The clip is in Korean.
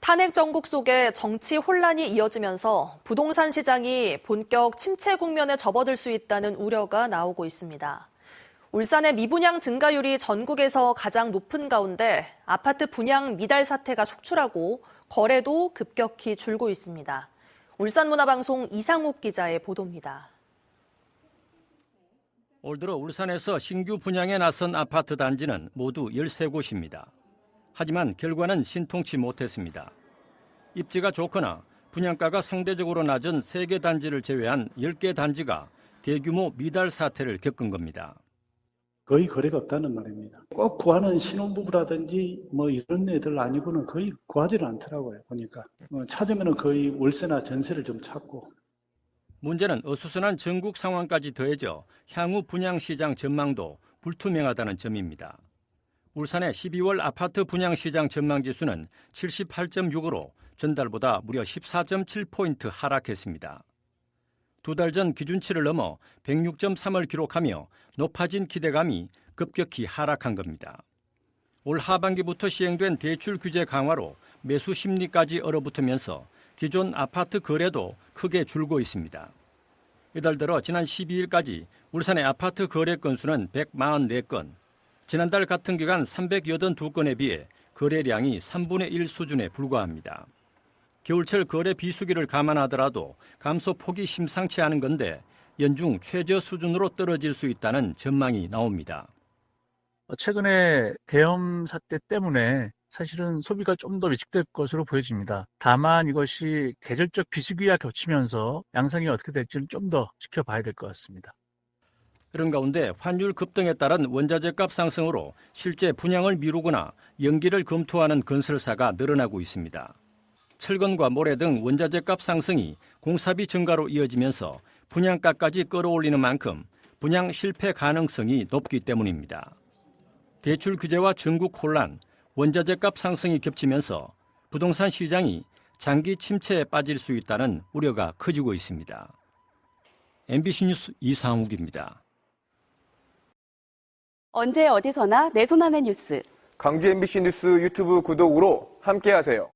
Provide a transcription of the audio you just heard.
탄핵 정국 속에 정치 혼란이 이어지면서 부동산 시장이 본격 침체 국면에 접어들 수 있다는 우려가 나오고 있습니다. 울산의 미분양 증가율이 전국에서 가장 높은 가운데 아파트 분양 미달 사태가 속출하고 거래도 급격히 줄고 있습니다. 울산문화방송 이상욱 기자의 보도입니다. 올 들어 울산에서 신규 분양에 나선 아파트 단지는 모두 13곳입니다. 하지만 결과는 신통치 못했습니다. 입지가 좋거나 분양가가 상대적으로 낮은 3개 단지를 제외한 10개 단지가 대규모 미달 사태를 겪은 겁니다. 거의 거래가 없다는 말입니다. 꼭 구하는 신혼부부라든지 이런 애들 아니고는 거의 구하지를 않더라고요. 보니까 찾으면 거의 월세나 전세를 좀 찾고. 문제는 어수선한 전국 상황까지 더해져 향후 분양시장 전망도 불투명하다는 점입니다. 울산의 12월 아파트 분양시장 전망지수는 78.6으로 전달보다 무려 14.7포인트 하락했습니다. 2달 전 기준치를 넘어 106.3을 기록하며 높아진 기대감이 급격히 하락한 겁니다. 올 하반기부터 시행된 대출 규제 강화로 매수 심리까지 얼어붙으면서 기존 아파트 거래도 크게 줄고 있습니다. 이달 들어 지난 12일까지 울산의 아파트 거래 건수는 144건, 지난달 같은 기간 382건에 비해 거래량이 3분의 1 수준에 불과합니다. 겨울철 거래 비수기를 감안하더라도 감소 폭이 심상치 않은 건데 연중 최저 수준으로 떨어질 수 있다는 전망이 나옵니다. 최근에 계엄 사태 때문에 사실은 소비가 좀 더 위축될 것으로 보여집니다. 다만 이것이 계절적 비수기와 겹치면서 양상이 어떻게 될지는 좀 더 지켜봐야 될 것 같습니다. 그런 가운데 환율 급등에 따른 원자재값 상승으로 실제 분양을 미루거나 연기를 검토하는 건설사가 늘어나고 있습니다. 철근과 모래 등 원자재값 상승이 공사비 증가로 이어지면서 분양가까지 끌어올리는 만큼 분양 실패 가능성이 높기 때문입니다. 대출 규제와 전국 혼란, 원자재값 상승이 겹치면서 부동산 시장이 장기 침체에 빠질 수 있다는 우려가 커지고 있습니다. MBC 뉴스 이상욱입니다. 언제 어디서나 내 손 안의 뉴스. 광주 MBC 뉴스 유튜브 구독으로 함께하세요.